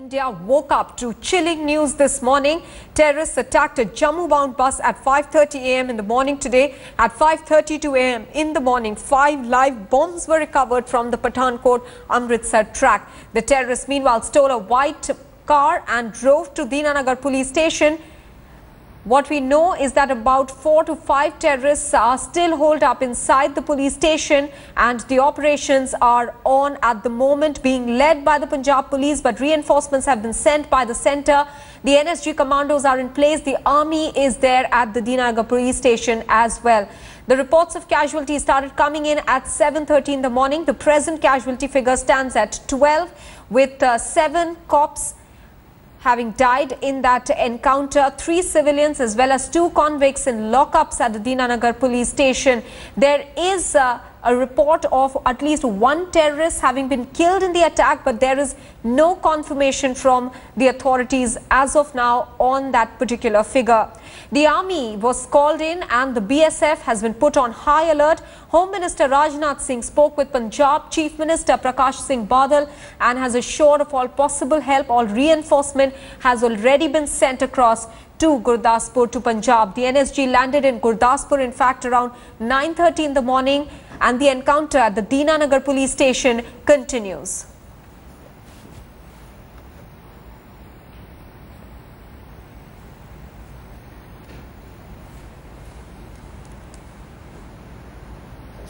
India woke up to chilling news this morning. Terrorists attacked a Jammu-bound bus at 5:30 a.m. in the morning today. At 5:32 a.m. in the morning, 5 live bombs were recovered from the Pathankot-Amritsar track. The terrorists meanwhile stole a white car and drove to Dinanagar police station. What we know is that about 4 to 5 terrorists are still holed up inside the police station, and the operations are on at the moment, being led by the Punjab police, but reinforcements have been sent by the centre. The NSG commandos are in place. The army is there at the Dinanagar police station as well. The reports of casualties started coming in at 7:30 in the morning. The present casualty figure stands at 12, with 7 cops having died in that encounter, 3 civilians as well as 2 convicts in lockups at the Dinanagar police station. There is a report of at least 1 terrorist having been killed in the attack, but there is no confirmation from the authorities as of now on that particular figure. The army was called in and the BSF has been put on high alert. Home Minister Rajnath Singh spoke with Punjab Chief Minister Prakash Singh Badal and has assured of all possible help. All reinforcement has already been sent across to Gurdaspur, to Punjab. The NSG landed in Gurdaspur, in fact, around 9:30 in the morning, and the encounter at the Dinanagar police station continues.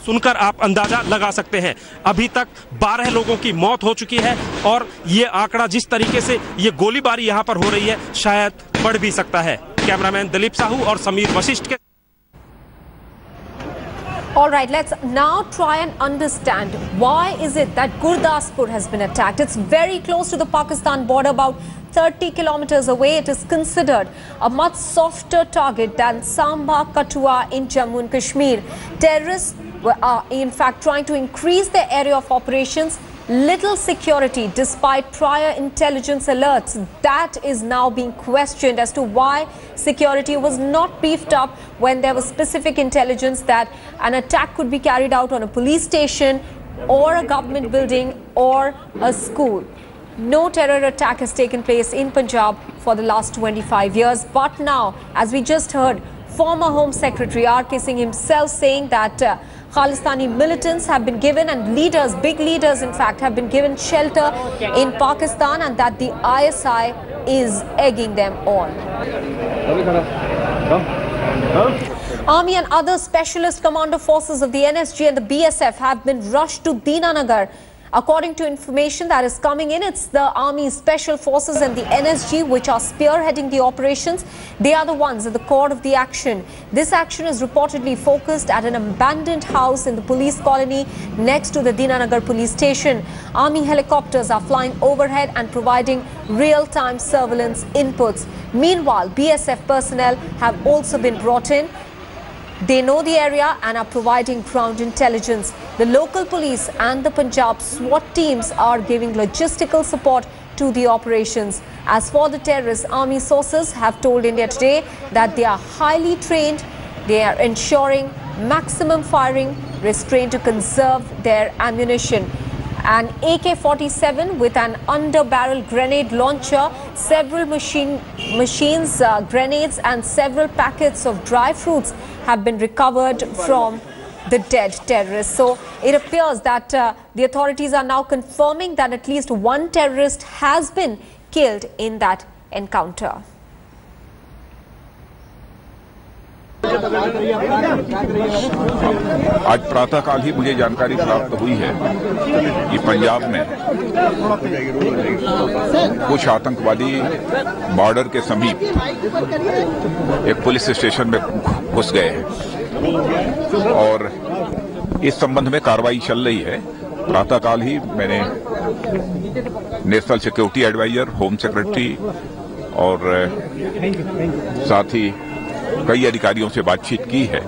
सुनकर आप अंदाजा लगा सकते हैं, अभी तक 12 लोगों की मौत हो चुकी है और ये आंकड़ा जिस तरीके से ये गोलीबारी यहां पर हो रही है शायद बढ़ भी सकता है। कैमरामैन दिलीप साहू और समीर वशिष्ठ के All right, let's now try and understand why is it that Gurdaspur has been attacked. It's very close to the Pakistan border, about 30 kilometers away. It is considered a much softer target than Samba, Kathua in Jammu and Kashmir. Terrorists are in fact trying to increase their area of operations. Little security despite prior intelligence alerts. That is now being questioned as to why security was not beefed up when there was specific intelligence that an attack could be carried out on a police station or a government building or a school. No terror attack has taken place in Punjab for the last 25 years. But now, as we just heard, former Home Secretary R.K. Singh himself saying that Khalistani militants have been given, and leaders, big leaders in fact, have been given shelter in Pakistan, and that the ISI is egging them on. Army and other specialist commando forces of the NSG and the BSF have been rushed to Dinanagar. According to information that is coming in, it's the Army Special Forces and the NSG which are spearheading the operations. They are the ones at the core of the action. This action is reportedly focused at an abandoned house in the police colony next to the Dinanagar police station. Army helicopters are flying overhead and providing real-time surveillance inputs. Meanwhile, BSF personnel have also been brought in. They know the area and are providing ground intelligence. The local police and the Punjab SWAT teams are giving logistical support to the operations. As for the terrorists, army sources have told India Today that they are highly trained. They are ensuring maximum firing restraint to conserve their ammunition. An AK-47 with an under-barrel grenade launcher, several machines, grenades and several packets of dry fruits have been recovered from the dead terrorists. So it appears that the authorities are now confirming that at least 1 terrorist has been killed in that encounter. आज प्रातःकाल ही मुझे जानकारी प्राप्त हुई है कि पंजाब में कुछ आतंकवादी बॉर्डर के समीप एक पुलिस स्टेशन में घुस गए हैं और इस संबंध में कार्रवाई चल रही है। प्रातःकाल ही मैंने national security adviser, home secretary और साथ ही कई अधिकारियों से बातचीत की है।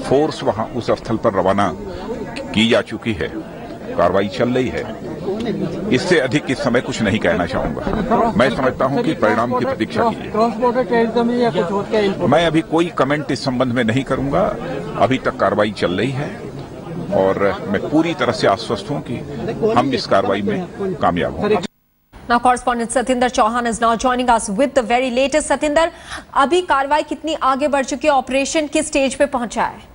फोर्स वहां उस स्थल पर रवाना की जा चुकी है, कार्रवाई चल रही है। इससे अधिक इस समय कुछ नहीं कहना चाहूंगा। मैं समझता हूं कि परिणाम की प्रतीक्षा कीजिए। मैं अभी कोई कमेंट इस संबंध में नहीं करूंगा। अभी तक कार्रवाई चल रही है और मैं पूरी तरह से आश्वस्त हूं कि हम इस कार्रवाई में कामयाब होंगे। Now, correspondent Satinder Chauhan is now joining us with the very latest. Satinder, अभी कार्रवाई कितनी आगे बढ़ चुकी है? ऑपरेशन किस स्टेज पे पहुंचा है?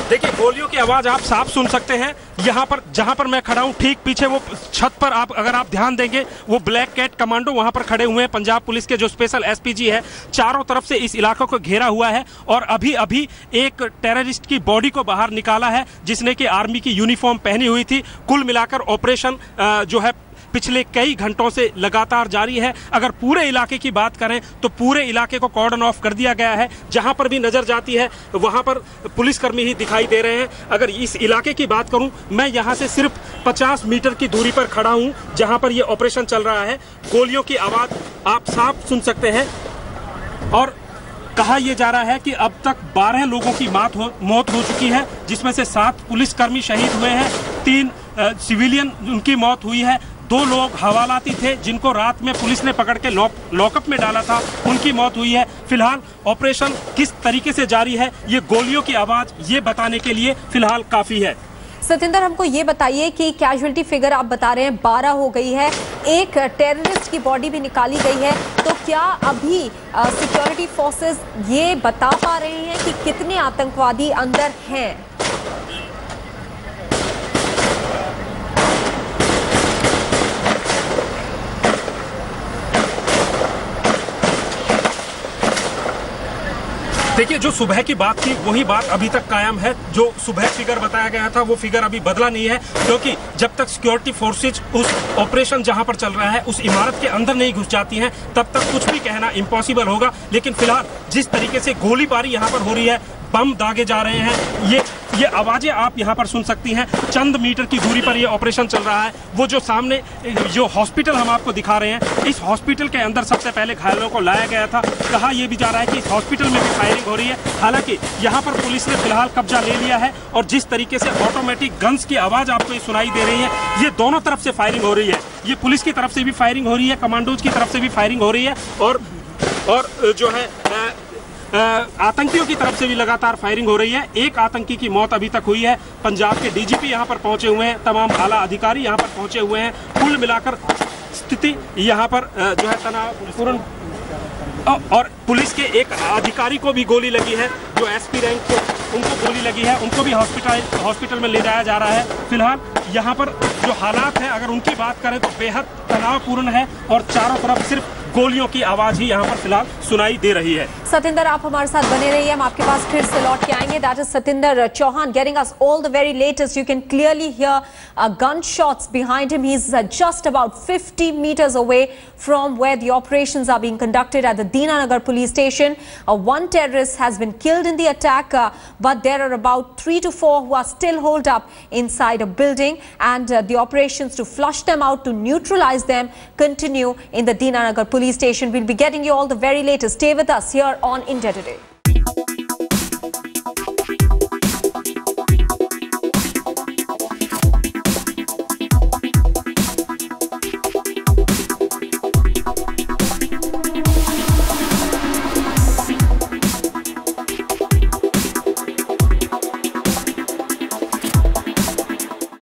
देखिए, गोलियों की आवाज आप साफ सुन सकते हैं। यहाँ पर जहाँ पर मैं खड़ा हूँ, ठीक पीछे वो छत पर अगर आप ध्यान देंगे, वो ब्लैक कैट कमांडो वहाँ पर खड़े हुए हैं। पंजाब पुलिस के जो स्पेशल एसपीजी है, चारों तरफ से इस इलाके को घेरा हुआ है और अभी अभी एक टेररिस्ट की बॉडी को बाहर निकाला है, जिसने कि आर्मी की यूनिफॉर्म पहनी हुई थी। कुल मिलाकर ऑपरेशन जो है पिछले कई घंटों से लगातार जारी है। अगर पूरे इलाके की बात करें तो पूरे इलाके को कॉर्डन ऑफ कर दिया गया है। जहां पर भी नजर जाती है वहां पर पुलिसकर्मी ही दिखाई दे रहे हैं। अगर इस इलाके की बात करूं, मैं यहां से सिर्फ 50 मीटर की दूरी पर खड़ा हूं, जहां पर यह ऑपरेशन चल रहा है। गोलियों की आवाज आप साफ सुन सकते हैं और कहा यह जा रहा है कि अब तक 12 लोगों की मौत हो चुकी है, जिसमें से 7 पुलिसकर्मी शहीद हुए हैं, 3 सिविलियन उनकी मौत हुई है। 2 लोग हवालाती थे जिनको रात में पुलिस ने पकड़ के लॉकअप में डाला था, उनकी मौत हुई है। फिलहाल ऑपरेशन किस तरीके से जारी है, ये गोलियों की आवाज ये बताने के लिए फिलहाल काफी है। सतिंदर, हमको ये बताइए कि कैजुअलिटी फिगर आप बता रहे हैं 12 हो गई है, एक टेररिस्ट की बॉडी भी निकाली गई है, तो क्या अभी सिक्योरिटी फोर्सेस ये बता पा रहे हैं कि कितने आतंकवादी अंदर हैं? देखिए, जो सुबह की बात थी वही बात अभी तक कायम है। जो सुबह फिगर बताया गया था वो फिगर अभी बदला नहीं है, क्योंकि जब तक सिक्योरिटी फोर्सेज उस ऑपरेशन जहां पर चल रहा है उस इमारत के अंदर नहीं घुस जाती हैं, तब तक कुछ भी कहना इम्पॉसिबल होगा। लेकिन फिलहाल जिस तरीके से गोलीबारी यहां पर हो रही है, बम दागे जा रहे हैं, ये आवाजें आप यहां पर सुन सकती हैं। चंद मीटर की दूरी पर ये ऑपरेशन चल रहा है। वो जो सामने जो हॉस्पिटल हम आपको दिखा रहे हैं, इस हॉस्पिटल के अंदर सबसे पहले घायलों को लाया गया था। कहा यह भी जा रहा है कि इस हॉस्पिटल में भी फायरिंग हो रही है। हालांकि यहां पर पुलिस ने फिलहाल कब्जा ले लिया है और जिस तरीके से ऑटोमेटिक गन्स की आवाज आपको ये सुनाई दे रही है, ये दोनों तरफ से फायरिंग हो रही है। ये पुलिस की तरफ से भी फायरिंग हो रही है, कमांडोज की तरफ से भी फायरिंग हो रही है और जो है आतंकियों की तरफ से भी लगातार फायरिंग हो रही है। एक आतंकी की मौत अभी तक हुई है। पंजाब के डीजीपी यहां पर पहुंचे हुए हैं, तमाम आला अधिकारी यहां पर पहुंचे हुए हैं। कुल मिलाकर स्थिति यहां पर जो है तनावपूर्ण, और पुलिस के एक अधिकारी को भी गोली लगी है, जो एसपी रैंक के, उनको गोली लगी है, उनको भी हॉस्पिटल में ले जाया जा रहा है। फिलहाल यहाँ पर जो हालात हैं, अगर उनकी बात करें तो बेहद तनावपूर्ण है और चारों तरफ सिर्फ गोलियों की आवाज ही यहाँ पर फिलहाल सुनाई दे रही है। सतिंदर, आप हमारे साथ बने रहिए, हम आपके पास फिर से लौट के आएंगे। That is Satinder Chauhan getting us all the very latest. You can clearly hear gunshots behind him. He's just about 50 meters away from where the operations are being conducted at the Dinanagar police station. One terrorist has been killed in the attack, but there are about 3 to 4 who are still holed up inside a building, and the operations to flush them out, to neutralize them, continue in the Dinanagar police station. We'll be getting you all the very latest. Stay with us here on India Today.